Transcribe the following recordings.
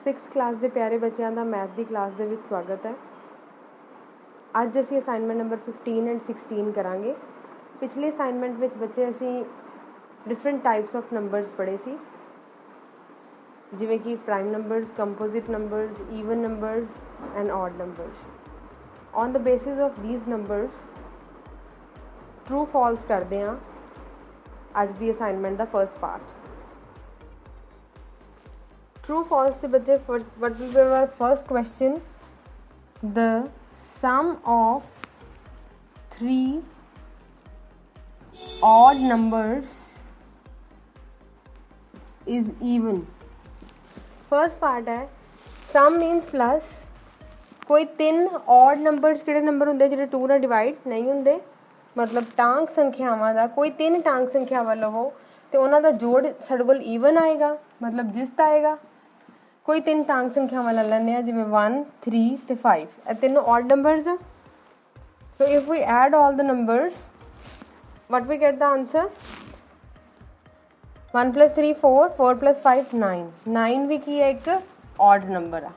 Six class के प्यारे बच्चों का मैथ की क्लास के स्वागत है। अज असी असाइनमेंट नंबर 15 एंड 16 करांगे। पिछले असाइनमेंट में बच्चे असी डिफरेंट टाइप्स ऑफ नंबर्स पढ़े सी, जिमें कि prime numbers, composite numbers, even numbers and odd numbers. On the basis of these numbers true false करते हैं अज की असाइनमेंट का फर्स्ट पार्ट। True false से बच्चे what will be our first question? The sum of three odd numbers is even. First part है sum means plus। कोई तीन odd numbers किहड़े number होंदे जिहड़े 2 नाल डिवाइड नहीं होंदे, मतलब टांक संख्यावां दा कोई तीन टांक संख्यावां लवो तो उन्हां दा जोड़ साडे कोल ईवन आएगा, मतलब जिसत आएगा। कोई तीन टांग संख्यावां ले लैंदे हैं जिवें 1, 3 ते 5, ਇਹ तीनों ऑड नंबर्स आ। So if we add all the numbers what we get the answer 1 + 3 4, 4 + 5 9। 9 भी की है एक ऑड नंबर आ,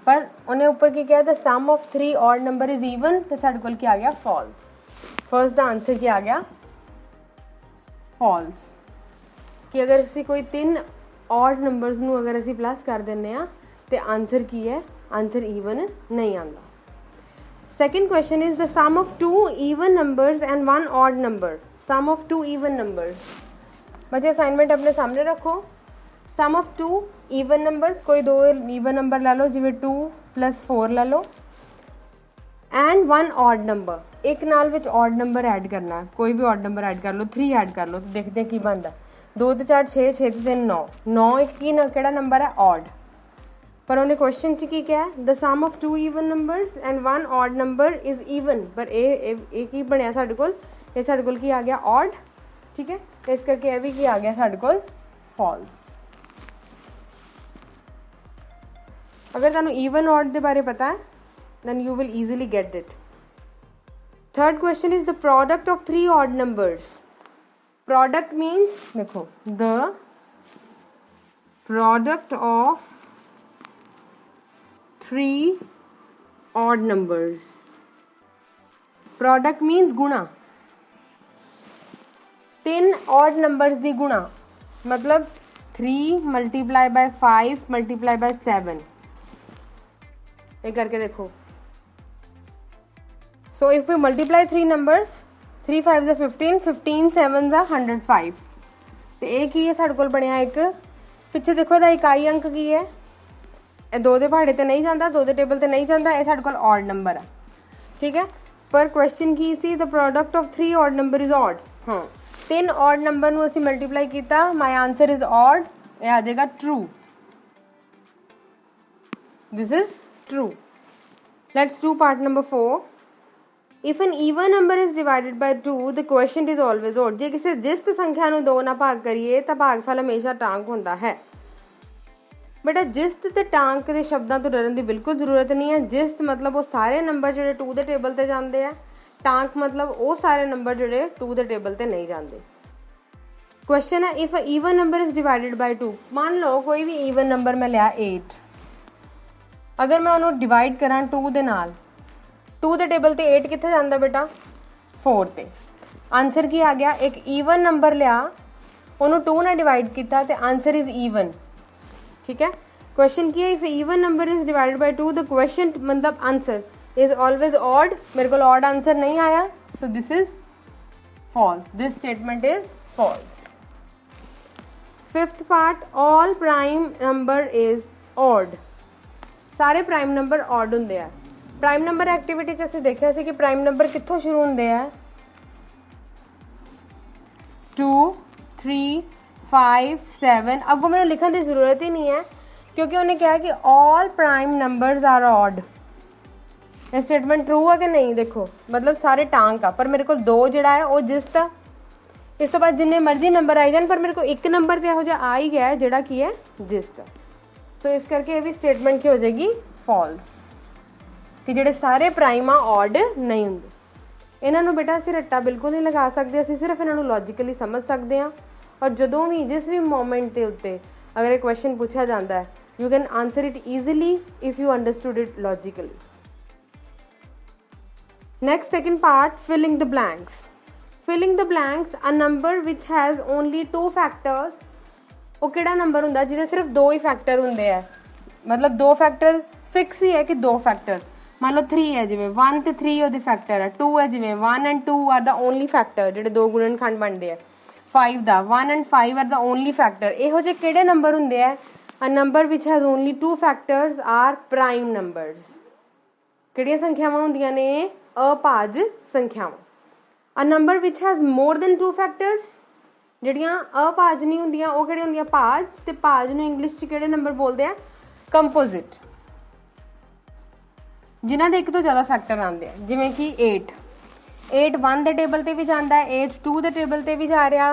पर उन्हें ऊपर की क्या है the sum of 3 odd number is even, तो साडे कोल क्या आ गया फॉल्स। फर्स्ट द आंसर क्या आ गया फॉल्स, कि अगर असी कोई तीन ऑड नंबर्स नू अगर असी प्लस कर देने तो आंसर की है, आंसर ईवन नहीं आता। Second question is the sum of 2 even numbers and 1 odd number. Sum of 2 even numbers, बच्चे असाइनमेंट अपने सामने रखो। सम ऑफ 2 ईवन नंबर्स, कोई दो ईवन नंबर ला लो जिवें 2 + 4 ला लो, एंड 1 ऑड नंबर, एक नाल विच ऑड नंबर ऐड करना है। कोई भी ऑड नंबर ऐड कर लो, 3 ऐड कर लो तो देखते हैं की बनता। 2 ते 4 6, 6 ते 3 9, 9 एक की ना केड़ा नंबर है ऑड, पर उन्हें क्वेश्चन च की क्या है the sum of 2 even numbers and 1 odd number is even, पर ए की बनया साडे कोल, ये साडे कोल की आ गया ऑड, ठीक है, इस करके यह भी की आ गया साडे कोल फॉल्स। अगर तुहानू ईवन ऑड के बारे पता है then you will easily get it. Third question is the product of 3 odd numbers. Product means देखो the product of 3 odd numbers. Product means गुणा, 3 ऑड नंबर्स दी गुणा, मतलब 3 × 5 × 7। ये करके देखो। So if we multiply 3 numbers, 3 5 = 15, 15 7 = 105, तो ये की है साडे कोल बनिया एक, पिछे देखो दा इकाई अंक की है, ये 2 दे पहाड़े ते नहीं जाता, 2 दे टेबल ते नहीं जाता, ये साडे कोल ऑड नंबर है, ठीक है। पर क्वेश्चन की see the product of 3 odd number is odd. हाँ, 3 ऑड नंबर नू असी मल्टीप्लाई किया, माई आंसर इज ऑड, ये आ जाएगा true, this is true. Let's do part number 4। If an even number is divided by 2 the question is always odd. जे किसी जिस्त संख्या नू 2 ना भाग करिए तो भागफल हमेशा टांक होता है। बेटा जिस्त ते टांक के शब्दों तो डरन की बिल्कुल जरूरत नहीं है। जिस्त मतलब वो सारे नंबर जो 2 के टेबल ते जाते हैं, टांक मतलब वो सारे नंबर जो 2 के टेबल ते नहीं जाते। क्वेश्चन है if a even number is divided by 2। मान लो कोई भी ईवन नंबर मैं लिया 8, अगर मैं उन्होंने डिवाइड करा 2 दे नाल, 2 के टेबल ते 8 कित्थे जांदा बेटा 4 ते। आंसर की आ गया, एक ईवन नंबर लिया उन्होंने 2 ने डिवाइड किया तो आंसर इज ईवन, ठीक है। क्वेश्चन की है if even number is divided by 2 the question मतलब आंसर इज ऑलवेज ऑड। मेरे को ऑड आंसर नहीं आया, so this is false, this statement is false. Fifth part all prime number is odd. सारे प्राइम नंबर ऑड होंगे हैं। Prime number activity असीं देखिया सी कि प्राइम नंबर कित्थों शुरू होंदे हैं 2 3 5 7। अगों मैंने लिखने की जरूरत ही नहीं है क्योंकि उन्हें कहा कि all prime numbers are odd. ये स्टेटमेंट ट्रू है कि नहीं, देखो मतलब सारे टांक आ, पर मेरे को 2 जिहड़ा है वो जिसत आ। इस तो बाद जिन्ने मर्जी नंबर आई जान, पर मेरे को एक नंबर तो इहो जिहा आ ही गया है जिहड़ा की है जिसत। तो इस करके ये भी स्टेटमेंट की हो जाएगी फॉल्स, कि जिहड़े सारे प्राइम आ ऑड नहीं होंगे। इन्हों बेटा असीं रट्टा बिल्कुल नहीं लगा सकते, असीं सिर्फ इन्हों लॉजिकली समझ सकते हैं। और जदों भी जिस भी मोमेंट के उत्ते अगर एक क्वेश्चन पूछा जाता है You can answer it easily if you understood it logically. Next, second part, filling the blanks. Filling the blanks, a number which has only 2 factors. वो किहड़ा नंबर हुंदा जिहदे सिर्फ 2 ही फैक्टर हुंदे है, मतलब 2 फैक्टर फिक्स ही है कि 2 फैक्टर, मान लो 3 है जिवें 1 ते 3 ਉਹਦੇ फैक्टर है, 2 है जिवें 1 and 2 are the only factor ਜਿਹੜੇ ਦੋ ਗੁਣਨਖੰਡ ਬਣਦੇ ਆ, 5 ਦਾ 1 and 5 are the only factor. ਇਹੋ ਜਿਹੇ ਕਿਹੜੇ ਨੰਬਰ ਹੁੰਦੇ ਆ? A number which has only 2 factors are prime numbers. ਕਿਹੜੀਆਂ ਸੰਖਿਆਵਾਂ ਹੁੰਦੀਆਂ ਨੇ? ਅਭਾਜ ਸੰਖਿਆਵਾਂ। A number which has more than 2 factors, ਜਿਹੜੀਆਂ ਅਭਾਜ ਨਹੀਂ ਹੁੰਦੀਆਂ ਉਹ ਕਿਹੜੇ ਹੁੰਦੀਆਂ? ਭਾਜ। ਤੇ ਭਾਜ ਨੂੰ ਇੰਗਲਿਸ਼ 'ਚ ਕਿਹੜੇ ਨੰਬਰ ਬੋਲਦੇ ਆ? ਕੰਪੋਜ਼ਿਟ। ਜਿਨ੍ਹਾਂ ਦੇ ਇੱਕ ਤੋਂ ਜ਼ਿਆਦਾ ਫੈਕਟਰ ਆਉਂਦੇ ਆ, ਜਿਵੇਂ ਕਿ 8 1 ਦੇ ਟੇਬਲ ਤੇ ਵੀ ਜਾਂਦਾ ਹੈ, 8 2 ਦੇ ਟੇਬਲ ਤੇ ਵੀ ਜਾ ਰਿਹਾ,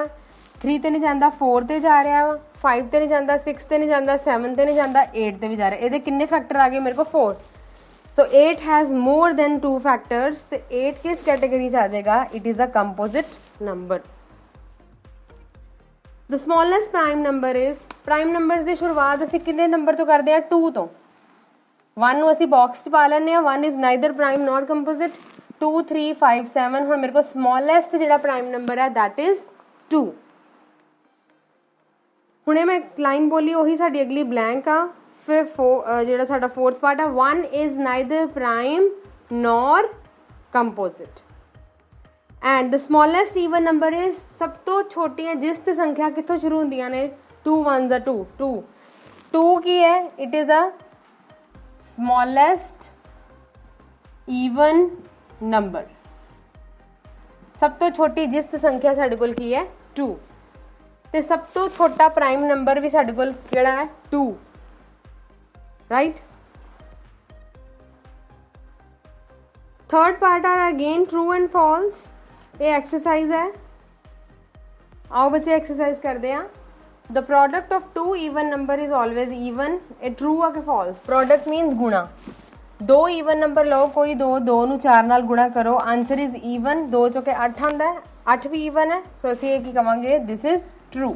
3 ਤੇ ਨਹੀਂ ਜਾਂਦਾ, 4 ਤੇ ਜਾ ਰਿਹਾ, 5 ਤੇ ਨਹੀਂ ਜਾਂਦਾ, 6 ਤੇ ਨਹੀਂ ਜਾਂਦਾ, 7 ਤੇ ਨਹੀਂ ਜਾਂਦਾ, 8 ਤੇ ਵੀ ਜਾ ਰਿਹਾ। ਇਹਦੇ ਕਿੰਨੇ ਫੈਕਟਰ ਆ ਗਏ ਮੇਰੇ ਕੋਲ? 4। So 8 has more than 2 factors. ਤੇ 8 ਕਿਸ ਕੈਟੇਗਰੀ 'ਚ ਆ ਜਾਏਗਾ? It is a composite number. The smallest prime number is, prime numbers ਦੀ ਸ਼ੁਰੂਆਤ ਅਸੀਂ ਕਿੰਨੇ ਨੰਬਰ ਤੋਂ ਕਰਦੇ ਹਾਂ? 2 ਤੋਂ। 1 ਨੂੰ ਅਸੀਂ ਬਾਕਸ 'ਚ ਪਾ ਲੈਂਦੇ ਹਾਂ, 1 is neither prime note composite. 2 3 5 7, ਹੁਣ ਮੇਰੇ ਕੋਲ ਸਮੋਲੈਸਟ ਜਿਹੜਾ ਪ੍ਰਾਈਮ ਨੰਬਰ ਹੈ ਦੈਟ ਇਜ਼ 2। ਹੁਣੇ ਮੈਂ ਇੱਕ ਲਾਈਨ ਬੋਲੀ, ਉਹੀ ਸਾਡੀ ਅਗਲੀ ਬਲੈਂਕ ਆ। ਫਿਰ ਜਿਹੜਾ ਸਾਡਾ ਫੋਰਥ ਪਾਰਟ ਆ, 1 is neither prime nor composite and the smallest even number is, ਸਭ ਤੋਂ ਛੋਟੀਆਂ ਜਿਸ ਤੇ ਸੰਖਿਆ ਕਿੱਥੋਂ ਸ਼ੁਰੂ ਹੁੰਦੀਆਂ ਨੇ? 2 1s 2 2 ਕੀ ਹੈ? It is a smallest even number। ਸਭ ਤੋਂ ਛੋਟੀ ਜਿਸਤ ਸੰਖਿਆ ਸਾਡੇ ਕੋਲ ਕੀ ਹੈ? 2। ਤੇ ਸਭ ਤੋਂ ਛੋਟਾ ਪ੍ਰਾਈਮ ਨੰਬਰ ਵੀ ਸਾਡੇ ਕੋਲ ਕਿਹੜਾ ਹੈ? 2, ਰਾਈਟ। ਥਰਡ ਪਾਰਟ ਆ ਅਗੇਨ ਟਰੂ ਐਂਡ ਫਾਲਸ। ਇਹ ਐਕਸਰਸਾਈਜ਼ ਹੈ, ਆਓ ਬੱਚੇ ਐਕਸਰਸਾਈਜ਼ ਕਰਦੇ ਆ। The product of 2 even number is always even। ਇਹ true ਆ ਕਿ false? Product means ਗੁਣਾ। 2 even number ਲਓ, ਕੋਈ 2 ਨੂੰ 4 ਨਾਲ ਗੁਣਾ ਕਰੋ, ਆਂਸਰ ਇਜ਼ even। 2 ਚੋਂ ਕੇ 8 ਆਉਂਦਾ ਹੈ, 8 ਵੀ even ਹੈ, ਸੋ ਅਸੀਂ ਇਹ ਕੀ ਕਵਾਂਗੇ? This is true।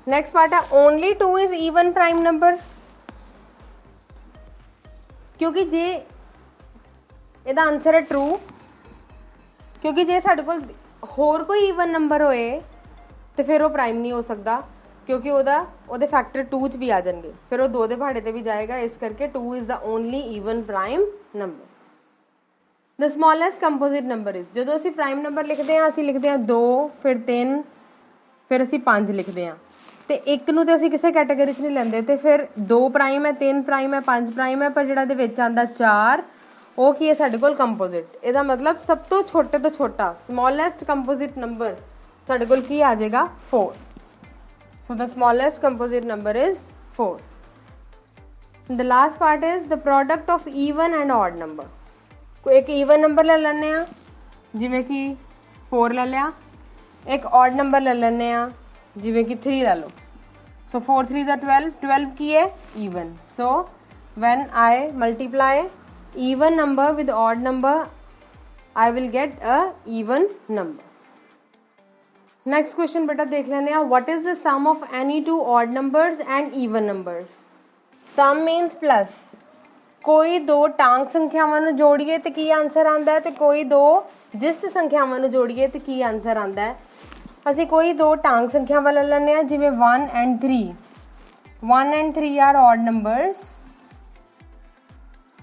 Next part ਆ only 2 is even prime number। ਕਿਉਂਕਿ ਜੇ ਇਹਦਾ ਆਂਸਰ ਹੈ true, ਕਿਉਂਕਿ ਜੇ ਸਾਡੇ ਕੋਲ ਹੋਰ ਕੋਈ ਈਵਨ ਨੰਬਰ ਹੋਏ ਤੇ ਫਿਰ ਉਹ ਪ੍ਰਾਈਮ ਨਹੀਂ ਹੋ ਸਕਦਾ, ਕਿਉਂਕਿ ਉਹਦੇ ਫੈਕਟਰ 2 'ਚ ਵੀ ਆ ਜਾਣਗੇ, ਫਿਰ ਉਹ 2 ਦੇ ਪਹਾੜੇ ਤੇ ਵੀ ਜਾਏਗਾ। ਇਸ ਕਰਕੇ 2 is the only even prime number. The smallest composite number is, ਜਦੋਂ ਅਸੀਂ ਪ੍ਰਾਈਮ ਨੰਬਰ ਲਿਖਦੇ ਹਾਂ ਅਸੀਂ ਲਿਖਦੇ ਹਾਂ 2, ਫਿਰ 3, ਫਿਰ ਅਸੀਂ 5 ਲਿਖਦੇ ਹਾਂ। ਤੇ 1 ਨੂੰ ਤੇ ਅਸੀਂ ਕਿਸੇ ਕੈਟਾਗਰੀ 'ਚ ਨਹੀਂ ਲੈਂਦੇ, ਤੇ ਫਿਰ 2 ਪ੍ਰਾਈਮ ਹੈ, 3 ਪ੍ਰਾਈਮ ਹੈ, 5 ਪ੍ਰਾਈਮ ਹੈ, ਪਰ ਜਿਹੜਾ ਦੇ ਵਿੱਚ ਆਉਂਦਾ 4 ਉਹ ਕੀ ਹੈ ਸਾਡੇ ਕੋਲ? ਕੰਪੋਜ਼ਿਟ। ਇਹਦਾ ਮਤਲਬ ਸਭ ਤੋਂ ਛੋਟੇ ਤੋਂ ਛੋਟਾ ਸਮੋਲੈਸਟ ਕੰਪੋਜ਼ਿਟ ਨੰਬਰ ਸਾਡੇ ਕੋਲ ਕੀ ਆ ਜਾਏਗਾ? 4। So the smallest composite number is 4। The last part is the product of even and odd number. ਕੋਈ ਇੱਕ ਈਵਨ ਨੰਬਰ ਲੈ ਲੈਂਦੇ ਆ, ਜਿਵੇਂ ਕਿ 4 ਲੈ ਲਿਆ, ਇੱਕ ਔਡ ਨੰਬਰ ਲੈ ਲੈਂਦੇ ਆ, ਜਿਵੇਂ ਕਿ 3 ਲੈ ਲਓ। ਸੋ 4 3 ਦਾ 12, 12 ਕੀ ਹੈ? Even. So when I multiply even number with odd number I will get a even number। next question beta देख लेने हैं, what is the sum of any two odd numbers and even numbers? sum means plus। ਕੋਈ ਦੋ ਟਾਂਗ ਸੰਖਿਆਵਾਂ ਨੂੰ ਜੋੜੀਏ ਤੇ ਕੀ answer ਆਉਂਦਾ ਹੈ, ਤੇ ਕੋਈ ਦੋ ਜਿਸਤ ਸੰਖਿਆਵਾਂ ਨੂੰ ਜੋੜੀਏ ਤੇ ਕੀ ਆਨਸਰ ਆਉਂਦਾ ਹੈ। ਅਸੀਂ ਕੋਈ ਦੋ ਟਾਂਗ ਸੰਖਿਆਵਾਂ ਲੈ ਲੈਂਦੇ ਹਾਂ, ਜਿਵੇਂ 1 and 3। 1 and 3 are odd numbers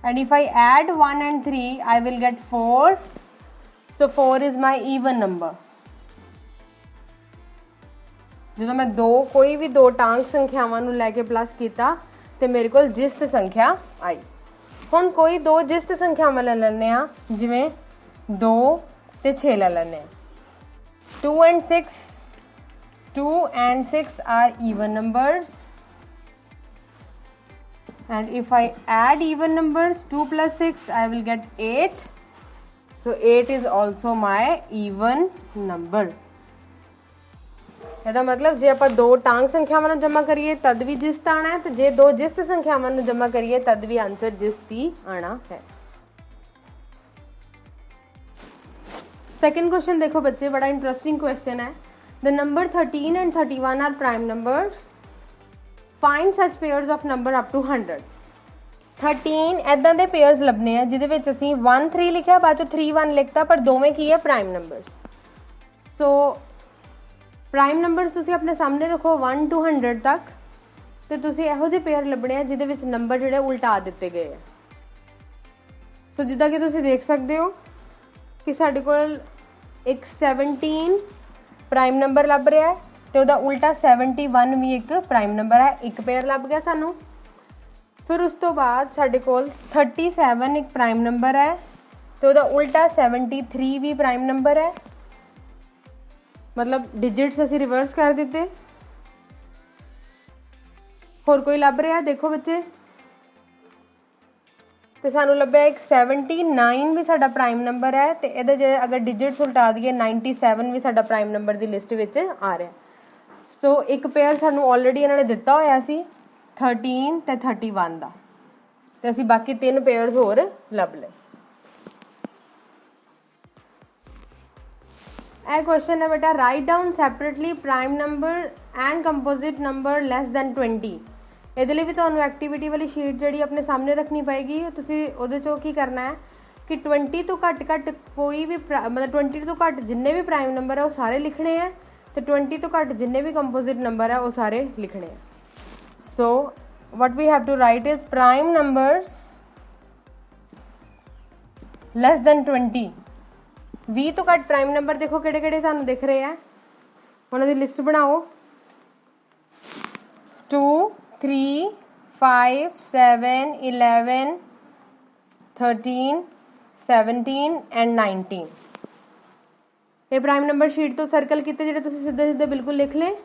and if I add 1 and 3 I will get 4, so 4 is my even number। ਜਦੋਂ ਮੈਂ ਕੋਈ ਵੀ ਦੋ ਟਾਂਗ ਸੰਖਿਆਵਾਂ ਨੂੰ ਲੈ ਕੇ ਪਲੱਸ ਕੀਤਾ ਤੇ ਮੇਰੇ ਕੋਲ ਜਿਸਤ ਸੰਖਿਆ ਆਈ। ਹੁਣ ਕੋਈ ਦੋ ਜਿਸਤ ਸੰਖਿਆਵਾਂ ਲੈ ਲੈਂਦੇ ਆ, ਜਿਵੇਂ 2 ਤੇ 6 ਲੈ ਲੈਂਦੇ ਆ। 2 and 6 are even numbers and if I add even numbers 2 plus 6 I will get 8, so 8 is also my even number। ਇਹਦਾ ਮਤਲਬ ਜੇ ਆਪਾਂ ਦੋ ਟਾਂਗ ਸੰਖਿਆਵਾਂ ਨੂੰ ਜਮਾ ਕਰੀਏ ਤਦ ਵੀ ਜਿਸਤ ਆਣਾ ਹੈ, ਤੇ ਜੇ ਦੋ ਜਿਸਤ ਸੰਖਿਆਵਾਂ ਨੂੰ ਜਮਾ ਕਰੀਏ ਤਦ ਵੀ ਆਨਸਰ ਜਿਸਤ ਹੀ ਆਣਾ ਹੈ। सेकंड क्वेश्चन देखो बच्चे, बड़ा इंटरेस्टिंग क्वेश्चन है। The number 13 and 31 are prime numbers find such pairs of number up to 100। 13 ਇੱਦਾਂ ਦੇ पेयर्स ਲੱਭਣੇ ਆ ਜਿਹਦੇ ਵਿੱਚ ਅਸੀਂ 1 3 ਲਿਖਿਆ, ਬਾਅਦ ਚੋਂ 3 1 ਲਿਖਤਾ, ਪਰ ਦੋਵੇਂ ਕੀ ਹੈ ਪ੍ਰਾਈਮ ਨੰਬਰਸ। ਸੋ ਪ੍ਰਾਈਮ ਨੰਬਰਸ ਤੁਸੀਂ ਆਪਣੇ ਸਾਹਮਣੇ ਰੱਖੋ 1 to 100 ਤੱਕ, ਤੇ ਤੁਸੀਂ ਇਹੋ ਜਿਹੇ ਪੇਅਰ ਲੱਭਣੇ ਆ ਜਿਹਦੇ ਵਿੱਚ ਨੰਬਰ ਜਿਹੜੇ ਉਲਟਾ ਦਿੱਤੇ ਗਏ ਆ। ਸੋ ਜਿੱਦਾਂ ਕਿ ਤੁਸੀਂ ਦੇਖ ਸਕਦੇ ਹੋ ਕਿ ਸਾਡੇ ਕੋਲ ਇੱਕ 17 ਪ੍ਰਾਈਮ ਨੰਬਰ ਲੱਭ ਰਿਹਾ ਹੈ ਤੇ ਉਹਦਾ ਉਲਟਾ 71 ਵੀ ਇੱਕ ਪ੍ਰਾਈਮ ਨੰਬਰ ਹੈ, ਇੱਕ ਪੇਅਰ ਲੱਭ ਗਿਆ ਸਾਨੂੰ। ਫਿਰ ਉਸ ਤੋਂ ਬਾਅਦ ਸਾਡੇ ਕੋਲ 37 ਇੱਕ ਪ੍ਰਾਈਮ ਨੰਬਰ ਹੈ ਤੇ ਉਹਦਾ ਉਲਟਾ 73 ਵੀ ਪ੍ਰਾਈਮ ਨੰਬਰ ਹੈ, मतलब डिजिट्स ਅਸੀਂ रिवर्स कर ਦਿੱਤੇ। ਹੋਰ ਕੋਈ ਲੱਭ ਰਿਹਾ ਦੇਖੋ ਬੱਚੇ, ਤੇ ਸਾਨੂੰ ਲੱਭਿਆ ਇੱਕ 79 ਵੀ ਸਾਡਾ ਪ੍ਰਾਈਮ ਨੰਬਰ ਹੈ ਤੇ ਇਹਦੇ ਜੇ ਅਗਰ ਡਿਜਿਟਸ ਉਲਟਾ ਦਈਏ 97 ਵੀ ਸਾਡਾ ਪ੍ਰਾਈਮ ਨੰਬਰ ਦੀ ਲਿਸਟ ਵਿੱਚ ਆ ਰਿਹਾ। ਸੋ ਇੱਕ ਪੇਅਰ ਸਾਨੂੰ ਆਲਰੇਡੀ ਇਹਨਾਂ ਨੇ ਦਿੱਤਾ ਹੋਇਆ ਸੀ 13 ਤੇ 31 ਦਾ, ਤੇ ਅਸੀਂ ਬਾਕੀ 3 ਪੇਅਰਸ ਹੋਰ ਲੱਭ ਲਏ। ਇਹ क्वेश्चन है बेटा, write down separately prime number and composite number less than 20। ਇਹਦੇ ਲਈ ਵੀ ਤੁਹਾਨੂੰ ਐਕਟੀਵਿਟੀ ਵਾਲੀ ਸ਼ੀਟ ਜਿਹੜੀ ਆਪਣੇ ਸਾਹਮਣੇ ਰੱਖਣੀ ਪਏਗੀ। ਤੁਸੀਂ ਉਹਦੇ 'ਚੋਂ ਕੀ ਕਰਨਾ ਹੈ ਕਿ 20 ਤੋਂ ਘੱਟ ਕੋਈ ਵੀ ਮਤਲਬ 20 ਤੋਂ ਘੱਟ ਜਿੰਨੇ ਵੀ ਪ੍ਰਾਈਮ ਨੰਬਰ ਹੈ ਉਹ ਸਾਰੇ ਲਿਖਣੇ ਹੈ, ਤੇ 20 ਤੋਂ ਘੱਟ ਜਿੰਨੇ ਵੀ ਕੰਪੋजिट ਨੰਬਰ ਹੈ ਉਹ ਸਾਰੇ ਲਿਖਣੇ ਹੈ। ਸੋ what we have to write is prime numbers less than 20। 20 ਤੋਂ ਘੱਟ ਪ੍ਰਾਈਮ ਨੰਬਰ ਦੇਖੋ ਕਿਹੜੇ ਕਿਹੜੇ ਤੁਹਾਨੂੰ ਦਿਖ ਰਹੇ ਆ, ਉਹਨਾਂ ਦੀ ਲਿਸਟ ਬਣਾਓ। 2 3 5 7 11 13 17 ਐਂਡ 19 ਇਹ ਪ੍ਰਾਈਮ ਨੰਬਰ ਸ਼ੀਟ ਤੋਂ ਸਰਕਲ ਕੀਤੇ ਜਿਹੜੇ ਤੁਸੀਂ ਸਿੱਧੇ ਸਿੱਧੇ ਬਿਲਕੁਲ ਲਿਖ ਲਏ।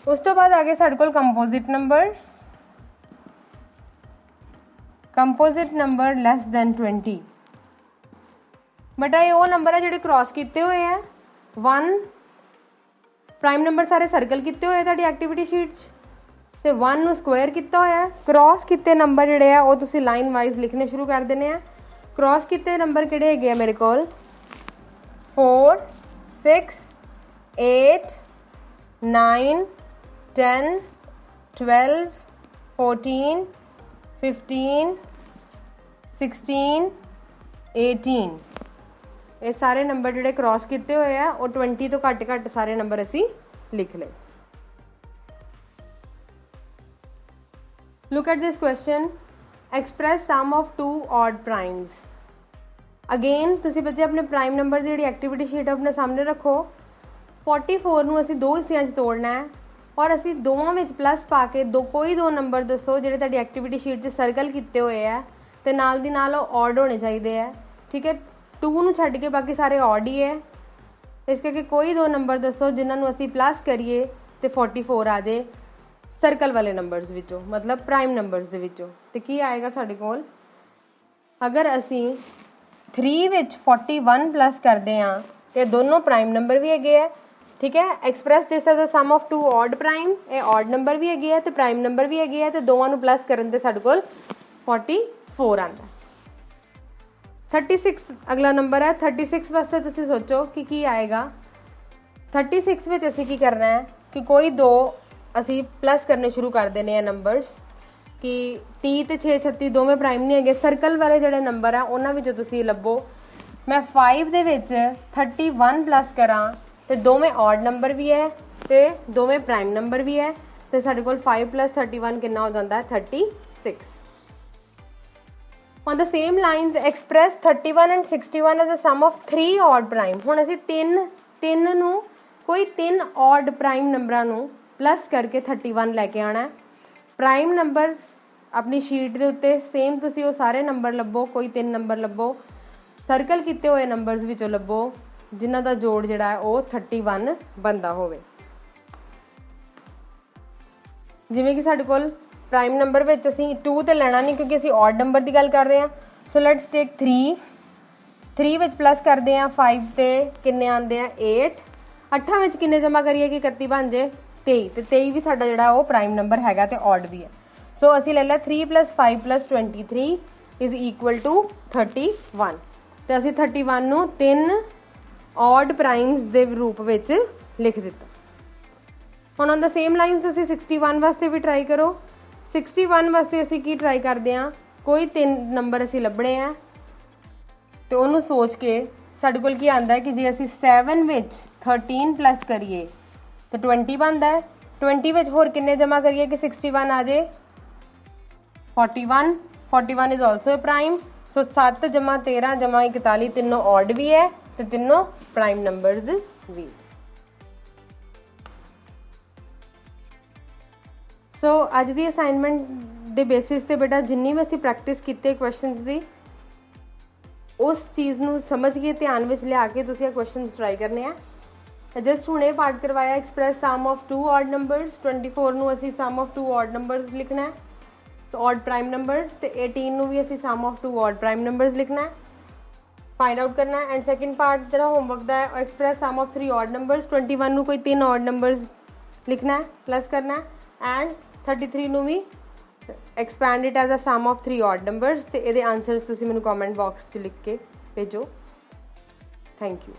ਉਸ ਤੋਂ ਬਾਅਦ ਆ ਗਏ ਸਾਡੇ ਕੋਲ ਕੰਪੋजिट ਨੰਬਰਸ। ਕੰਪੋजिट ਨੰਬਰ ਲੈਸ ਦੈਨ 20, ਬੇਟਾ ਇਹ ਉਹ ਨੰਬਰ ਹੈ ਜਿਹੜੇ ਕ੍ਰਾਸ ਕੀਤੇ ਹੋਏ ਆ। 1 ਪ੍ਰਾਈਮ ਨੰਬਰ ਸਾਰੇ ਸਰਕਲ ਕੀਤੇ ਹੋਏ ਤੁਹਾਡੀ ਐਕਟੀਵਿਟੀ ਸ਼ੀਟ 'ਚ, ਤੇ 1 ਨੂੰ ਸਕੁਆਇਰ ਕੀਤਾ ਹੋਇਆ। ਕ੍ਰਾਸ ਕੀਤੇ ਨੰਬਰ ਜਿਹੜੇ ਆ ਉਹ ਤੁਸੀਂ ਲਾਈਨ ਵਾਈਜ਼ ਲਿਖਣੇ ਸ਼ੁਰੂ ਕਰ ਦੇਣੇ ਆ। ਕ੍ਰਾਸ ਕੀਤੇ ਨੰਬਰ ਕਿਹੜੇ ਹੈਗੇ ਆ ਮੇਰੇ ਕੋਲ 4 6 8 9 10 12 14 15 16 18 ਇਹ ਸਾਰੇ ਨੰਬਰ ਜਿਹੜੇ ਕ੍ਰਾਸ ਕੀਤੇ ਹੋਏ ਆ ਉਹ 20 ਤੋਂ ਘੱਟ ਸਾਰੇ ਨੰਬਰ ਅਸੀਂ ਲਿਖ ਲਏ। Look at this question, express sum of two odd primes। Again ਤੁਸੀਂ ਬੱਚੇ ਆਪਣੇ ਪ੍ਰਾਈਮ ਨੰਬਰ ਦੀ ਜਿਹੜੀ ਐਕਟੀਵਿਟੀ ਸ਼ੀਟ ਆਪਣੇ ਸਾਹਮਣੇ ਰੱਖੋ। 44 ਨੂੰ ਅਸੀਂ 2 ਹਿੱਸਿਆਂ 'ਚ ਤੋੜਨਾ ਹੈ ਔਰ ਅਸੀਂ ਦੋਵਾਂ ਵਿੱਚ ਪਲੱਸ ਪਾ ਕੇ ਕੋਈ ਦੋ ਨੰਬਰ ਦੱਸੋ ਜਿਹੜੇ ਤੁਹਾਡੀ ਐਕਟੀਵਿਟੀ ਸ਼ੀਟ 'ਚ ਸਰਕਲ ਕੀਤੇ ਹੋਏ ਆ ਤੇ ਨਾਲ ਦੀ ਨਾਲ ਉਹ ਔਡ ਹੋਣੇ ਚਾਹੀਦੇ ਆ। ਠੀਕ ਹੈ, 2 ਨੂੰ ਛੱਡ ਕੇ ਬਾਕੀ ਸਾਰੇ ਔਡ ਹੀ ਹੈ। ਇਸ ਕਰਕੇ ਕੋਈ ਦੋ ਨੰਬਰ ਦੱਸੋ ਜਿਨ੍ਹਾਂ ਨੂੰ ਅਸੀਂ ਪਲੱਸ ਕਰੀਏ ਤੇ 44 ਆ ਜਾਏ ਸਰਕਲ ਵਾਲੇ ਨੰਬਰਸ ਵਿੱਚੋਂ, ਮਤਲਬ ਪ੍ਰਾਈਮ ਨੰਬਰਸ ਦੇ ਵਿੱਚੋਂ। ਤੇ ਕੀ ਆਏਗਾ ਸਾਡੇ ਕੋਲ, ਅਗਰ ਅਸੀਂ 3 ਵਿੱਚ 41 ਪਲੱਸ ਕਰਦੇ ਹਾਂ ਤੇ ਦੋਨੋਂ ਪ੍ਰਾਈਮ ਨੰਬਰ ਵੀ ਹੈਗੇ ਆ। ਠੀਕ ਹੈ, express this as a sum of 2 odd prime, ਇਹ ਔਡ ਨੰਬਰ ਵੀ ਹੈਗੇ ਆ ਤੇ ਪ੍ਰਾਈਮ ਨੰਬਰ ਵੀ ਹੈਗੇ ਆ, ਤੇ ਦੋਵਾਂ ਨੂੰ ਪਲੱਸ ਕਰਨ ਤੇ ਸਾਡੇ ਕੋਲ 44 ਆਉਂਦਾ। 36 ਅਗਲਾ ਨੰਬਰ ਹੈ। 36 ਵਾਸਤੇ ਤੁਸੀਂ ਸੋਚੋ ਕਿ ਕੀ ਆਏਗਾ। 36 ਵਿੱਚ ਅਸੀਂ ਕੀ ਕਰਨਾ ਹੈ ਕਿ ਕੋਈ ਦੋ ਅਸੀਂ ਪਲੱਸ ਕਰਨੇ ਸ਼ੁਰੂ ਕਰ ਦੇਣੇ ਆ ਨੰਬਰਸ, ਕਿ 30 ਤੇ 6 36 ਦੋਵੇਂ ਪ੍ਰਾਈਮ ਨਹੀਂ ਹੈਗੇ। ਸਰਕਲ ਵਾਲੇ ਜਿਹੜੇ ਨੰਬਰ ਆ ਉਹਨਾਂ ਵਿੱਚੋਂ ਤੁਸੀਂ ਲੱਭੋ। ਮੈਂ 5 ਦੇ ਵਿੱਚ 31 ਪਲੱਸ ਕਰਾਂ ਤੇ ਦੋਵੇਂ ਔਡ ਨੰਬਰ ਵੀ ਹੈ ਤੇ ਦੋਵੇਂ ਪ੍ਰਾਈਮ ਨੰਬਰ ਵੀ ਹੈ, ਤੇ ਸਾਡੇ ਕੋਲ 5 + 31 ਕਿੰਨਾ ਹੋ ਜਾਂਦਾ ਹੈ 36। On the same lines, express 31 and 61 as a sum of 3 odd prime। ਹੁਣ ਅਸੀਂ ਤਿੰਨ ਨੂੰ ਕੋਈ 3 odd prime ਨੰਬਰਾਂ ਨੂੰ ਪਲੱਸ ਕਰਕੇ 31 ਲੈ ਕੇ ਆਉਣਾ। ਪ੍ਰਾਈਮ ਨੰਬਰ ਆਪਣੀ ਸ਼ੀਟ ਦੇ ਉੱਤੇ ਸੇਮ ਤੁਸੀਂ ਉਹ ਸਾਰੇ ਨੰਬਰ ਲੱਭੋ, ਕੋਈ 3 ਨੰਬਰ ਲੱਭੋ, ਸਰਕਲ ਕੀਤੇ ਹੋਏ ਨੰਬਰਸ ਵਿੱਚੋਂ ਲੱਭੋ ਜਿਨ੍ਹਾਂ ਦਾ ਜੋੜ ਜਿਹੜਾ ਹੈ ਉਹ 31 ਬਣਦਾ ਹੋਵੇ। ਜਿਵੇਂ ਕਿ ਸਾਡੇ ਕੋਲ ਪ੍ਰਾਈਮ ਨੰਬਰ ਵਿੱਚ ਅਸੀਂ 2 ਤੇ ਲੈਣਾ ਨਹੀਂ ਕਿਉਂਕਿ ਅਸੀਂ ਔਡ ਨੰਬਰ ਦੀ ਗੱਲ ਕਰ ਰਹੇ ਹਾਂ। ਸੋ ਲੈਟਸ ਟੇਕ 3 ਵਿੱਚ ਪਲੱਸ ਕਰਦੇ ਹਾਂ 5 ਤੇ ਕਿੰਨੇ ਆਉਂਦੇ ਆ 8। 8 ਵਿੱਚ ਕਿੰਨੇ ਜਮ੍ਹਾਂ ਕਰੀਏ ਕਿ 31 ਬਣ ਜੇ 23, ਤੇ 23 ਵੀ ਸਾਡਾ ਜਿਹੜਾ ਉਹ ਪ੍ਰਾਈਮ ਨੰਬਰ ਹੈਗਾ ਤੇ ਔਡ ਵੀ ਹੈ। ਸੋ ਅਸੀਂ ਲੈ ਲਿਆ 3 + 5 + 23 = 31, ਤੇ ਅਸੀਂ 31 ਨੂੰ 3 ਔਡ ਪ੍ਰਾਈਮਸ ਦੇ ਰੂਪ ਵਿੱਚ ਲਿਖ ਦਿੱਤਾ। ਹੁਣ ਔਨ ਦ ਸੇਮ ਲਾਈਨਸ ਤੁਸੀਂ 61 ਵਾਸਤੇ ਵੀ ਟਰਾਈ ਕਰੋ। 61 ਵਾਸਤੇ ਅਸੀਂ ਕੀ ਟਰਾਈ ਕਰਦੇ ਹਾਂ, ਕੋਈ 3 ਨੰਬਰ ਅਸੀਂ ਲੱਭਣੇ ਆ ਤੇ ਉਹਨੂੰ ਸੋਚ ਕੇ ਸਾਡੇ ਕੋਲ ਕੀ ਆਉਂਦਾ ਹੈ ਕਿ ਜੇ ਅਸੀਂ 7 ਵਿੱਚ 13 ਪਲੱਸ ਕਰੀਏ ਤਾਂ 20 ਬਣਦਾ ਹੈ। 20 ਵਿੱਚ ਹੋਰ ਕਿੰਨੇ ਜਮ੍ਹਾਂ ਕਰੀਏ ਕਿ 61 ਆ ਜਾਏ? 41। 41 ਇਜ਼ ਆਲਸੋ ਅ ਪ੍ਰਾਈਮ। ਸੋ 7 ਜਮ੍ਹਾਂ 13 ਜਮ੍ਹਾਂ 41 ਤਿੰਨੋਂ ਔਡ ਵੀ ਹੈ ਤੇ ਤਿੰਨੋਂ ਪ੍ਰਾਈਮ ਨੰਬਰਸ ਵੀ। ਸੋ ਅੱਜ ਦੀ ਅਸਾਈਨਮੈਂਟ ਦੇ ਬੇਸਿਸ ਤੇ ਬੇਟਾ ਜਿੰਨੀ ਵੀ ਅਸੀਂ ਪ੍ਰੈਕਟਿਸ ਕੀਤੇ ਕੁਐਸਚਨਸ ਦੀ, ਉਸ ਚੀਜ਼ ਨੂੰ ਸਮਝ ਕੇ ਧਿਆਨ ਵਿੱਚ ਲਿਆ ਕੇ ਤੁਸੀਂ ਇਹ ਕੁਐਸਚਨਸ ਟਰਾਈ ਕਰਨੇ ਆ। ਜਸਟ ਹੁਣੇ ਪਾਰਟ ਕਰਵਾਇਆ express sum of 2 odd numbers. 24 ਨੂੰ ਅਸੀਂ ਸਮ ਆਫ 2 ਔਡ ਨੰਬਰਸ ਲਿਖਣਾ ਹੈ, ਔਡ ਪ੍ਰਾਈਮ ਨੰਬਰਸ, ਤੇ 18 ਨੂੰ ਵੀ ਅਸੀਂ sum of 2 odd prime numbers ਲਿਖਣਾ ਹੈ, फाइंड आउट करना है। एंड सैकेंड पार्ट जरा होमवर्क का है, express sum of 3 odd numbers. 21 ਨੂੰ ਕੋਈ 3 ऑड नंबर्स लिखना है, प्लस करना है। एंड 33 ਨੂੰ भी expand it as a sum of 3 odd numbers. ਤੇ ਇਹਦੇ ਆਨਸਰਸ ਤੁਸੀਂ ਮੈਨੂੰ ਕਮੈਂਟ ਬਾਕਸ 'ਚ ਲਿਖ ਕੇ ਭੇਜੋ। Thank you.